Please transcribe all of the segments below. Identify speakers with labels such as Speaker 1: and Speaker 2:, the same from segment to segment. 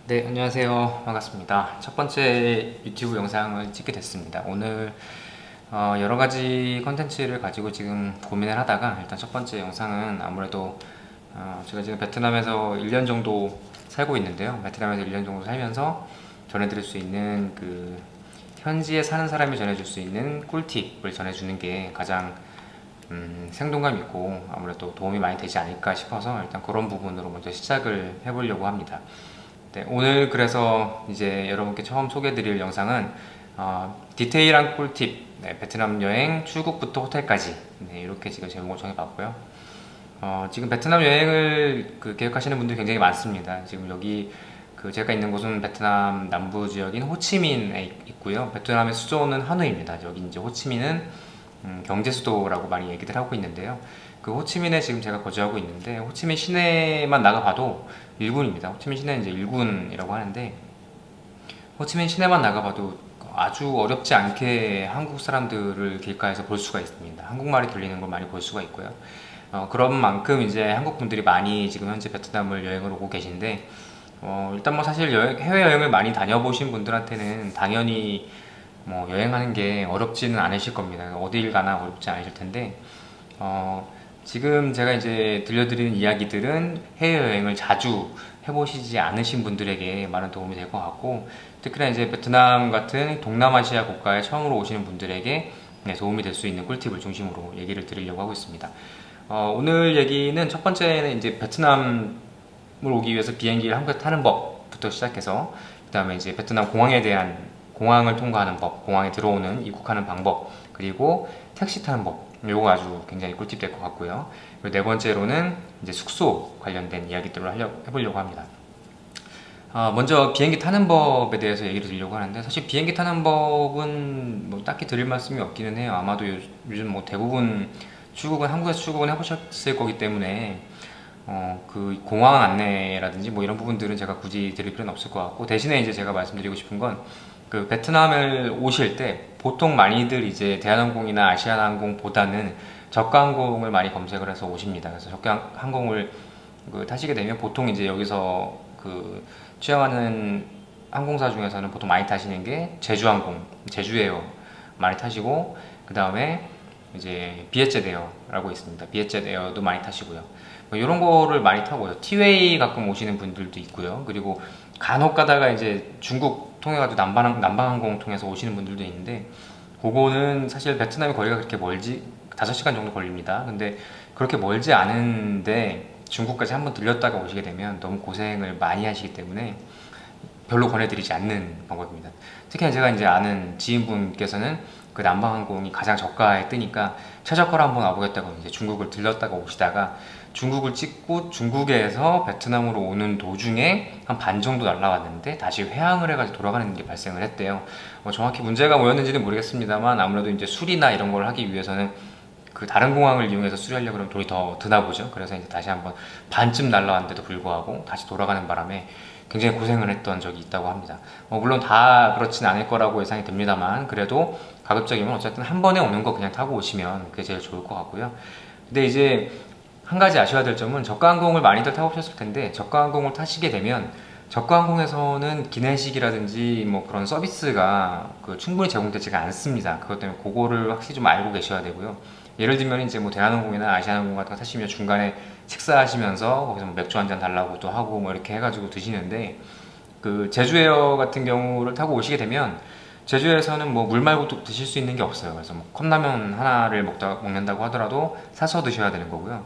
Speaker 1: 네, 안녕하세요. 반갑습니다. 첫 번째 유튜브 영상을 찍게 됐습니다. 오늘 여러 가지 컨텐츠를 가지고 지금 고민을 하다가 일단 첫 번째 영상은 아무래도 제가 지금 베트남에서 1년 정도 살고 있는데요. 베트남에서 1년 정도 살면서 전해드릴 수 있는 현지에 사는 사람이 전해줄 수 있는 꿀팁을 전해주는 게 가장 생동감 있고 아무래도 도움이 많이 되지 않을까 싶어서 일단 그런 부분으로 먼저 시작을 해보려고 합니다. 네, 오늘 그래서 이제 여러분께 처음 소개해드릴 영상은 디테일한 꿀팁, 네, 베트남 여행 출국부터 호텔까지, 네, 이렇게 지금 제목을 정해봤고요. 지금 베트남 여행을 계획하시는 분들이 굉장히 많습니다. 지금 여기 제가 있는 곳은 베트남 남부 지역인 호치민에 있고요. 베트남의 수도는 하노이입니다. 여기 이제 호치민은 경제 수도라고 많이 얘기들 하고 있는데요. 호치민에 지금 제가 거주하고 있는데 호치민 시내만 나가봐도 일군입니다. 호치민 시내는 이제 일군이라고 하는데 호치민 시내만 나가봐도 아주 어렵지 않게 한국 사람들을 길가에서 볼 수가 있습니다. 한국말이 들리는 걸 많이 볼 수가 있고요. 그런 만큼 이제 한국 분들이 많이 지금 현재 베트남을 여행을 오고 계신데 일단 뭐 사실 해외여행을 많이 다녀보신 분들한테는 당연히 뭐 여행하는 게 어렵지는 않으실 겁니다. 어딜 가나 어렵지 않으실 텐데 지금 제가 이제 들려드리는 이야기들은 해외여행을 자주 해보시지 않으신 분들에게 많은 도움이 될 것 같고 특히나 이제 베트남 같은 동남아시아 국가에 처음으로 오시는 분들에게 도움이 될 수 있는 꿀팁을 중심으로 얘기를 드리려고 하고 있습니다. 오늘 얘기는 첫 번째는 이제 베트남을 오기 위해서 비행기를 한국에 타는 법부터 시작해서 그 다음에 이제 베트남 공항에 대한 공항을 통과하는 법, 공항에 들어오는 입국하는 방법, 그리고 택시 타는 법, 요거 아주 굉장히 꿀팁 될 것 같고요. 그리고 네 번째로는 이제 숙소 관련된 이야기들을 해보려고 합니다. 먼저 비행기 타는 법에 대해서 얘기를 드리려고 하는데 사실 비행기 타는 법은 뭐 딱히 드릴 말씀이 없기는 해요. 아마도 요즘 뭐 대부분 한국에서 출국은 해보셨을 거기 때문에 공항 안내라든지 뭐 이런 부분들은 제가 굳이 드릴 필요는 없을 것 같고 대신에 이제 제가 말씀드리고 싶은 건 베트남을 오실 때 보통 많이들 이제 대한항공이나 아시아나항공보다는 저가항공을 많이 검색을 해서 오십니다. 그래서 저가항공을 타시게 되면 보통 이제 여기서 취향하는 항공사 중에서는 보통 많이 타시는 게 제주항공, 제주에어 많이 타시고 그 다음에 이제 비엣젯 에어라고 있습니다. 비엣젯 에어도 많이 타시고요. 이런 거를 많이 타고요. 티웨이 가끔 오시는 분들도 있고요. 그리고 간혹 가다가 이제 중국 통해가지고 남방항공 통해서 오시는 분들도 있는데 그거는 사실 베트남의 거리가 그렇게 멀지 5시간 정도 걸립니다. 근데 그렇게 멀지 않은데 중국까지 한번 들렸다가 오시게 되면 너무 고생을 많이 하시기 때문에 별로 권해드리지 않는 방법입니다. 특히나 제가 이제 아는 지인분께서는 남방항공이 가장 저가에 뜨니까 최저가로 한번 와보겠다고 이제 중국을 들렸다가 오시다가 중국을 찍고 중국에서 베트남으로 오는 도중에 한 반 정도 날라왔는데 다시 회항을 해가지고 돌아가는 게 발생을 했대요. 정확히 문제가 뭐였는지는 모르겠습니다만 아무래도 이제 수리나 이런 걸 하기 위해서는 다른 공항을 이용해서 수리하려고 그러면 돈이 더 드나 보죠. 그래서 이제 다시 한번 반쯤 날라왔는데도 불구하고 다시 돌아가는 바람에 굉장히 고생을 했던 적이 있다고 합니다. 물론 다 그렇진 않을 거라고 예상이 됩니다만 그래도 가급적이면 어쨌든 한 번에 오는 거 그냥 타고 오시면 그게 제일 좋을 것 같고요. 근데 이제 한 가지 아셔야 될 점은 저가항공을 많이들 타보셨을 텐데 저가항공을 타시게 되면 저가항공에서는 기내식이라든지 뭐 그런 서비스가 충분히 제공되지가 않습니다. 그것 때문에 그거를 확실히 좀 알고 계셔야 되고요. 예를 들면 이제 뭐 대한항공이나 아시아항공 같은 거 타시면 중간에 식사하시면서 거기서 뭐 맥주 한잔 달라고 또 하고 뭐 이렇게 해가지고 드시는데 제주에어 같은 경우를 타고 오시게 되면 제주에서는 뭐 물 말고 또 드실 수 있는 게 없어요. 그래서 뭐 컵라면 하나를 먹는다고 하더라도 사서 드셔야 되는 거고요.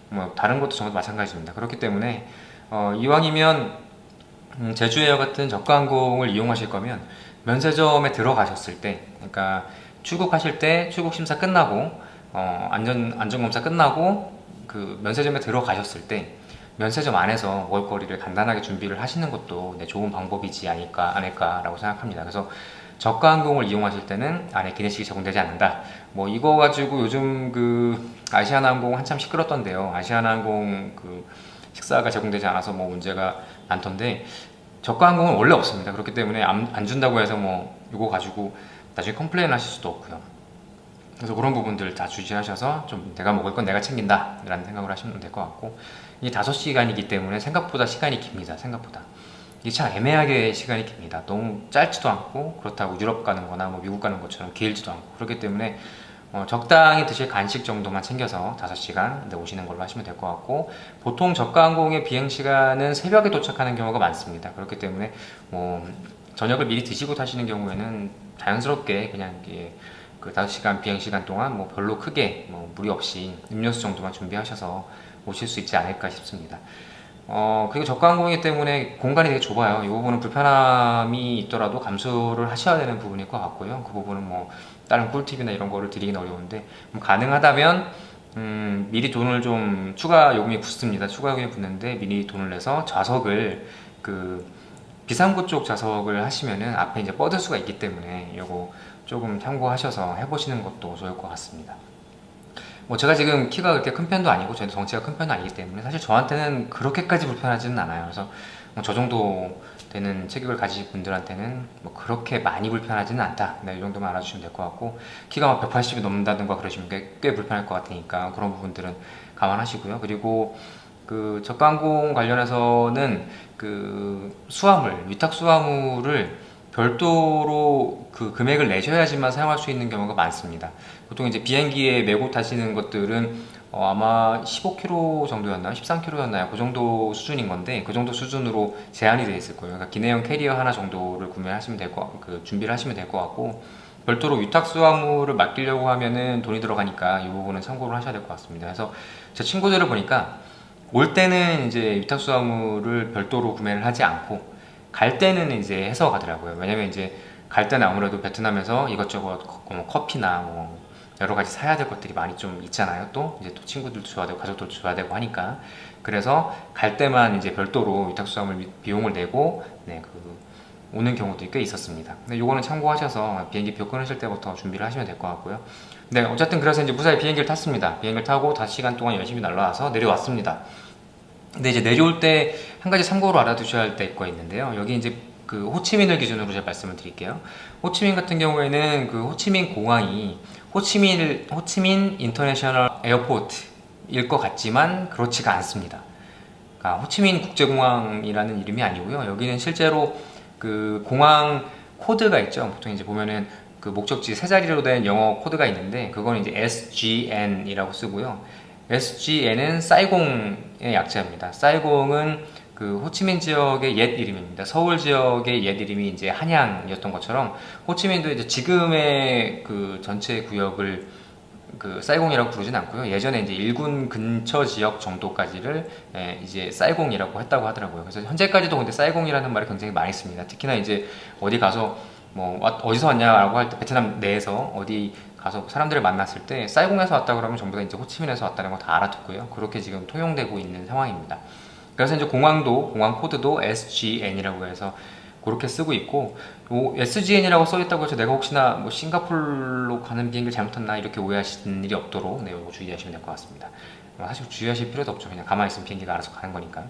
Speaker 1: 뭐 다른 것도 전부 마찬가지입니다. 그렇기 때문에 이왕이면 제주에어 같은 저가항공을 이용하실 거면 면세점에 들어가셨을 때, 그러니까 출국하실 때 출국 심사 끝나고 안전검사 끝나고 면세점에 들어가셨을 때 면세점 안에서 먹을거리를 간단하게 준비를 하시는 것도 좋은 방법이지 않을까라고 생각합니다. 그래서 저가항공을 이용하실 때는 안에 기내식이 제공되지 않는다. 뭐 이거 가지고 요즘 아시아나항공 한참 시끄럽던데요. 아시아나항공 식사가 제공되지 않아서 뭐 문제가 많던데 저가항공은 원래 없습니다. 그렇기 때문에 안 준다고 해서 뭐 이거 가지고 나중에 컴플레인 하실 수도 없고요. 그래서 그런 부분들 다 주시하셔서 좀 내가 먹을 건 내가 챙긴다 라는 생각을 하시면 될 것 같고 이 5시간이기 때문에 생각보다 시간이 깁니다. 생각보다 이게 참 애매하게 시간이 깁니다. 너무 짧지도 않고 그렇다고 유럽 가는 거나 뭐 미국 가는 것처럼 길지도 않고 그렇기 때문에 적당히 드실 간식 정도만 챙겨서 5시간 오시는 걸로 하시면 될 것 같고, 보통 저가 항공의 비행 시간은 새벽에 도착하는 경우가 많습니다. 그렇기 때문에 뭐 저녁을 미리 드시고 타시는 경우에는 자연스럽게 그냥 그 5시간 비행 시간 동안 뭐 별로 크게 뭐 무리 없이 음료수 정도만 준비하셔서 오실 수 있지 않을까 싶습니다. 그리고 저가 항공이기 때문에 공간이 되게 좁아요. 이 부분은 불편함이 있더라도 감수를 하셔야 되는 부분일 것 같고요. 그 부분은 뭐 다른 꿀팁이나 이런 거를 드리긴 어려운데, 가능하다면 미리 돈을 좀, 추가 요금이 붙습니다. 추가 요금이 붙는데 미리 돈을 내서 좌석을 비상구 쪽 좌석을 하시면은 앞에 이제 뻗을 수가 있기 때문에 요거 조금 참고하셔서 해보시는 것도 좋을 것 같습니다. 뭐 제가 지금 키가 그렇게 큰 편도 아니고 저희 덩치가 큰 편도 아니기 때문에 사실 저한테는 그렇게까지 불편하지는 않아요. 그래서 뭐저 정도 되는 체격을 가지신 분들한테는 뭐 그렇게 많이 불편하지는 않다, 네, 이 정도만 알아주시면 될 것 같고, 키가 막 180이 넘는다든가 그러시면 꽤 불편할 것 같으니까 그런 부분들은 감안하시고요. 그리고 그 저가항공 관련해서는 위탁 수화물을 별도로 그 금액을 내셔야지만 사용할 수 있는 경우가 많습니다. 보통 이제 비행기에 메고 타시는 것들은 아마 15kg 정도였나요? 13kg였나요? 그 정도 수준인 건데, 그 정도 수준으로 제한이 되어 있을 거예요. 그러니까 기내용 캐리어 하나 정도를 구매하시면 준비를 하시면 될 것 같고, 별도로 위탁 수화물을 맡기려고 하면은 돈이 들어가니까 이 부분은 참고를 하셔야 될 것 같습니다. 그래서 제 친구들을 보니까 올 때는 이제 위탁 수화물을 별도로 구매를 하지 않고 갈 때는 이제 해서 가더라고요. 왜냐면 이제 갈 때는 아무래도 베트남에서 이것저것 커피나 뭐 여러 가지 사야 될 것들이 많이 좀 있잖아요. 또 이제 또 친구들도 줘야 되고 가족들도 줘야 되고 하니까, 그래서 갈 때만 이제 별도로 위탁 수화물 비용을 내고 오는 경우도 꽤 있었습니다. 근데 요거는 참고하셔서 비행기 표 끊으실 때부터 준비를 하시면 될 것 같고요. 네, 어쨌든 그래서 이제 무사히 비행기를 탔습니다. 비행기를 타고 5시간 동안 열심히 날아와서 내려왔습니다. 근데 이제 내려올 때 한 가지 참고로 알아두셔야 할 거 있는데요. 여기 이제 그 호치민을 기준으로 제가 말씀을 드릴게요. 호치민 같은 경우에는 그 호치민 공항이 호치민 인터내셔널 에어포트일 것 같지만 그렇지가 않습니다. 그러니까 호치민 국제공항이라는 이름이 아니고요. 여기는 실제로 그 공항 코드가 있죠. 보통 이제 보면은 그 목적지 세 자리로 된 영어 코드가 있는데, 그거는 이제 SGN이라고 쓰고요. SGN은 사이공의 약자입니다. 사이공은 그 호치민 지역의 옛 이름입니다. 서울 지역의 옛 이름이 이제 한양이었던 것처럼 호치민도 이제 지금의 그 전체 구역을 그 사이공이라고 부르진 않고요. 예전에 이제 일군 근처 지역 정도까지를 이제 사이공이라고 했다고 하더라고요. 그래서 현재까지도 근데 사이공이라는 말이 굉장히 많이 씁니다. 특히나 이제 어디 가서 뭐 어디서 왔냐라고 할 때 베트남 내에서 어디 가서 사람들을 만났을 때 사이공에서 왔다 그러면 전부 다 이제 호치민에서 왔다는 거 다 알아듣고요. 그렇게 지금 통용되고 있는 상황입니다. 그래서 이제 공항 코드도 SGN이라고 해서 그렇게 쓰고 있고, SGN이라고 써있다고 해서 내가 혹시나 뭐 싱가포르로 가는 비행기를 잘못 탔나 이렇게 오해하시는 일이 없도록 이거 주의하시면 될 것 같습니다. 사실 주의하실 필요도 없죠. 그냥 가만히 있으면 비행기가 알아서 가는 거니까.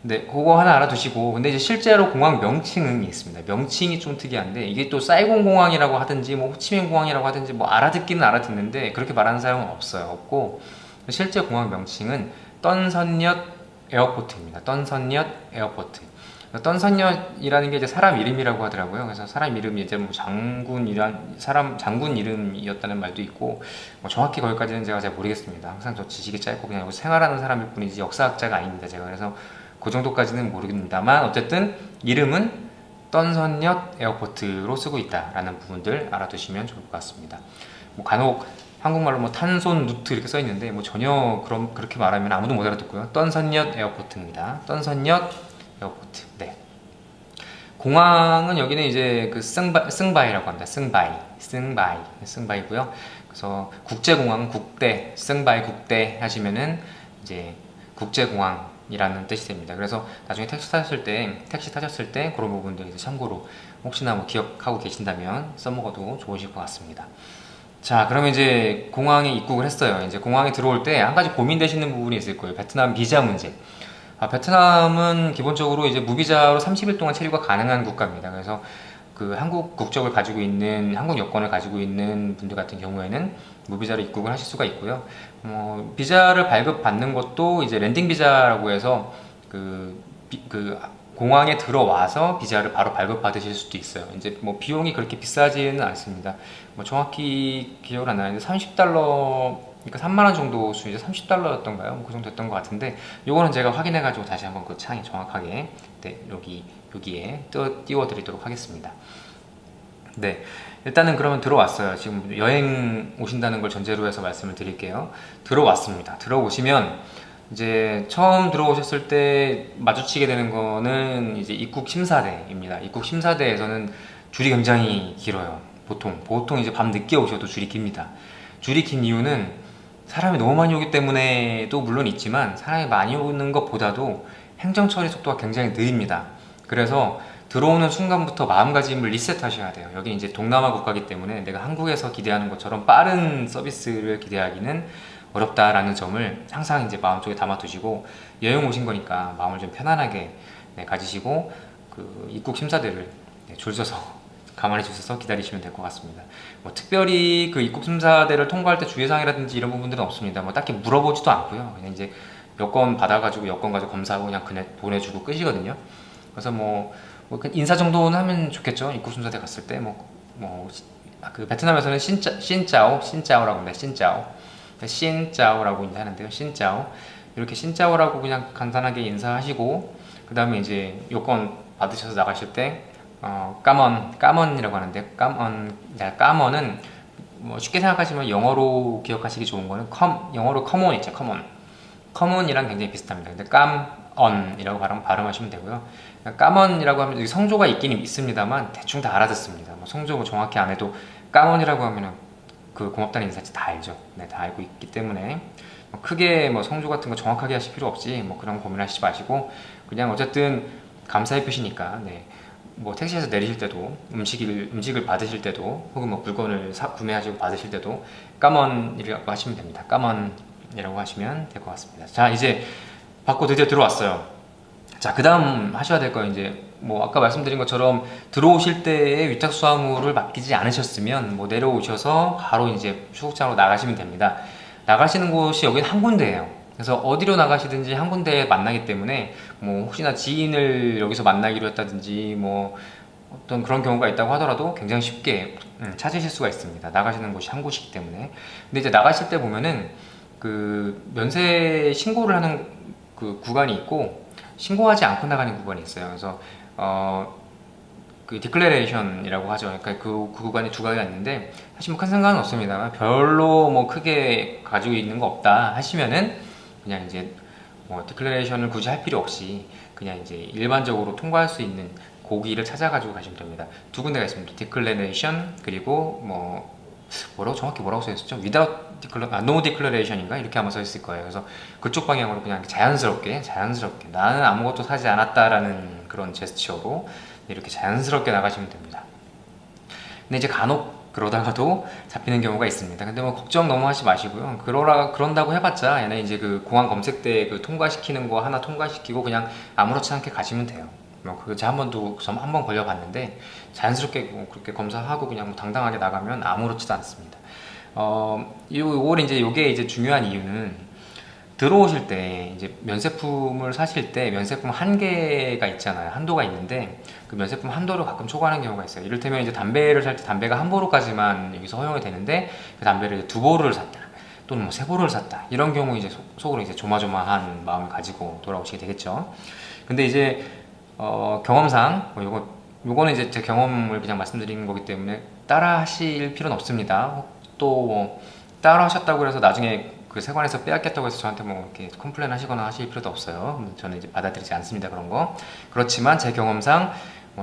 Speaker 1: 네, 그거 하나 알아두시고, 근데 이제 실제로 공항 명칭은 있습니다. 명칭이 좀 특이한데, 이게 또 사이공 공항이라고 하든지 뭐 호치민 공항이라고 하든지 뭐 알아듣기는 알아듣는데 그렇게 말하는 사람은 없고, 실제 공항 명칭은 떤선엿 에어포트입니다. 떤선엿 에어포트. 떤선엿이라는 게 이제 사람 이름이라고 하더라고요. 그래서 사람 이름이 이제 뭐 장군 이름이었다는 말도 있고, 뭐 정확히 거기까지는 제가 잘 모르겠습니다. 항상 저 지식이 짧고 그냥 여기 생활하는 사람일 뿐이지 역사학자가 아닙니다, 제가. 그래서 그 정도까지는 모르겠습니다만 어쨌든 이름은 떤선엿 에어포트로 쓰고 있다라는 부분들 알아두시면 좋을 것 같습니다. 뭐 간혹 한국말로 뭐 탄손 루트 이렇게 써 있는데 뭐 전혀 그렇게 말하면 아무도 못 알아듣고요. 떤선엿 에어포트입니다. 떤선엿 에어포트. 네. 공항은 여기는 이제 그 승바이라고 합니다. 승바이고요. 그래서 국제공항 국대, 승바이 국대 하시면은 이제 국제공항이라는 뜻이 됩니다. 그래서 나중에 택시 타셨을 때 그런 부분들 이제 참고로 혹시나 뭐 기억하고 계신다면 써먹어도 좋으실 것 같습니다. 자, 그러면 이제 공항에 입국을 했어요. 이제 공항에 들어올 때 한 가지 고민되시는 부분이 있을 거예요. 베트남 비자 문제. 베트남은 기본적으로 이제 무비자로 30일 동안 체류가 가능한 국가입니다. 그래서 그 한국 국적을 가지고 있는, 한국 여권을 가지고 있는 분들 같은 경우에는 무비자로 입국을 하실 수가 있고요. 비자를 발급받는 것도 이제 랜딩 비자라고 해서 공항에 들어와서 비자를 바로 발급받으실 수도 있어요. 이제 뭐 비용이 그렇게 비싸지는 않습니다. 뭐 정확히 기억을 안 나는데 30달러, 그러니까 3만 원 정도 수준이 30달러였던가요? 뭐 그 정도 됐던 것 같은데, 요거는 제가 확인해가지고 다시 한번 그 창이 정확하게 네, 여기에 띄워드리도록 하겠습니다. 네, 일단은 그러면 들어왔어요. 지금 여행 오신다는 걸 전제로 해서 말씀을 드릴게요. 들어왔습니다. 들어오시면 이제 처음 들어오셨을 때 마주치게 되는 거는 이제 입국 심사대입니다. 입국 심사대에서는 줄이 굉장히 길어요. 보통 이제 밤 늦게 오셔도 줄이 깁니다. 줄이 긴 이유는 사람이 너무 많이 오기 때문에도 물론 있지만, 사람이 많이 오는 것보다도 행정 처리 속도가 굉장히 느립니다. 그래서 들어오는 순간부터 마음가짐을 리셋하셔야 돼요. 여기 이제 동남아 국가이기 때문에 내가 한국에서 기대하는 것처럼 빠른 서비스를 기대하기는 어렵다라는 점을 항상 이제 마음속에 담아두시고, 여행 오신 거니까 마음을 좀 편안하게 가지시고 그 입국 심사대를 줄 서서 가만히 줄 서서 기다리시면 될 것 같습니다. 뭐 특별히 그 입국 심사대를 통과할 때 주의사항이라든지 이런 부분들은 없습니다. 뭐 딱히 물어보지도 않고요. 그냥 이제 여권 받아가지고 여권 가지고 검사하고 그냥 보내주고 끝이거든요. 그래서 인사 정도는 하면 좋겠죠. 입국 심사대 갔을 때 그 베트남에서는 신짜오라고 합니다. 신짜오라고 인사하는데요. 신짜오, 이렇게 신짜오라고 그냥 간단하게 인사하시고, 그 다음에 이제 여권 받으셔서 나가실 때 까먼이라고 하는데, 까먼은 뭐 쉽게 생각하시면 영어로 기억하시기 좋은 거는 영어로 커먼 있죠. 커먼이랑 굉장히 비슷합니다. 근데 까먼이라고 발음하시면 되고요. 까먼이라고 하면 성조가 있긴 있습니다만 대충 다 알아듣습니다. 뭐 성조 정확히 안 해도 까먼이라고 하면은 그 고맙다는 인사지 다 알죠. 네, 다 알고 있기 때문에 크게 성조 같은 거 정확하게 하실 필요 없지, 그런 고민하시지 마시고, 그냥 어쨌든 감사의 표시니까, 네, 뭐 택시에서 내리실 때도, 음식을 받으실 때도, 혹은 물건을 구매하시고 받으실 때도 까먼이라고 하시면 됩니다. 까먼이라고 하시면 될 것 같습니다. 자, 이제 받고 드디어 들어왔어요. 자, 그 다음 하셔야 될 거, 이제 아까 말씀드린 것처럼 들어오실 때에 위탁수화물을 맡기지 않으셨으면 내려오셔서 바로 이제 출국장으로 나가시면 됩니다. 나가시는 곳이 여기는 한 군데예요. 그래서 어디로 나가시든지 한 군데에 만나기 때문에 혹시나 지인을 여기서 만나기로 했다든지 어떤 그런 경우가 있다고 하더라도 굉장히 쉽게 찾으실 수가 있습니다. 나가시는 곳이 한 곳이기 때문에. 근데 이제 나가실 때 보면은 그 면세 신고를 하는 그 구간이 있고, 신고하지 않고 나가는 구간이 있어요. 그래서 그 디클레레이션이라고 하죠. 그러니까 그 구간이 두 가지가 있는데, 사실 큰 상관은 없습니다만, 별로 크게 가지고 있는 거 없다 하시면은 그냥 이제 디클레레이션을 굳이 할 필요 없이 그냥 이제 일반적으로 통과할 수 있는 고기를 찾아가지고 가시면 됩니다. 두 군데가 있습니다. 디클레레이션, 그리고 정확히 뭐라고 써있었죠? no declaration인가? 이렇게 아마 써있을 거예요. 그래서 그쪽 방향으로 그냥 자연스럽게 나는 아무것도 사지 않았다라는 그런 제스처로 이렇게 자연스럽게 나가시면 됩니다. 근데 이제 간혹 그러다가도 잡히는 경우가 있습니다. 근데 걱정 너무 하지 마시고요. 그런다고 해봤자 얘네 이제 그 공항 검색대 그 통과시키는 거 하나 통과시키고 그냥 아무렇지 않게 가시면 돼요. 그거 제가 한 번 걸려봤는데, 자연스럽게 그렇게 검사하고 그냥 당당하게 나가면 아무렇지도 않습니다. 요게 이제 중요한 이유는, 들어오실 때 이제 면세품을 사실 때 면세품 한계가 있잖아요. 한도가 있는데 그 면세품 한도를 가끔 초과하는 경우가 있어요. 이를테면 이제 담배를 살 때 담배가 한 보루까지만 여기서 허용이 되는데, 그 담배를 두 보루를 샀다, 또는 세 보루를 샀다, 이런 경우 이제 속으로 이제 조마조마한 마음을 가지고 돌아오시게 되겠죠. 근데 이제 경험상 요거는 이제 제 경험을 그냥 말씀드리는 거기 때문에 따라 하실 필요는 없습니다. 또 따라 하셨다고 해서 나중에 그 세관에서 빼앗겼다고 해서 저한테 이렇게 컴플레인 하시거나 하실 필요도 없어요. 저는 이제 받아들이지 않습니다, 그런 거. 그렇지만 제 경험상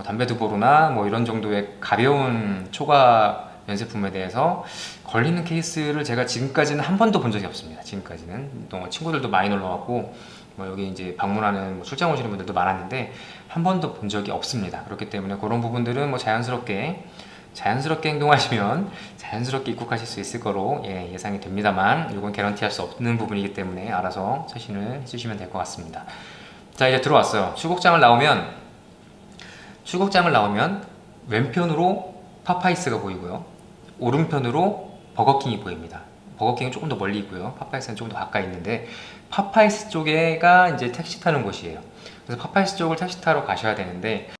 Speaker 1: 담배 두 보루나 이런 정도의 가벼운 초과 면세품에 대해서 걸리는 케이스를 제가 지금까지는 한 번도 본 적이 없습니다. 지금까지는 또 친구들도 많이 놀러 왔고 여기 이제 방문하는 출장 오시는 분들도 많았는데 한 번도 본 적이 없습니다. 그렇기 때문에 그런 부분들은 자연스럽게 행동하시면 자연스럽게 입국하실 수 있을 거로 예상이 됩니다만, 이건 개런티할 수 없는 부분이기 때문에 알아서 처신을 해주시면 될 것 같습니다. 자, 이제 들어왔어요. 출국장을 나오면 왼편으로 파파이스가 보이고요, 오른편으로 버거킹이 보입니다. 버거킹은 조금 더 멀리 있고요. 파파이스는 조금 더 가까이 있는데 파파이스 쪽에가 이제 택시 타는 곳이에요. 그래서 파파이스 쪽을 택시 타러 가셔야 되는데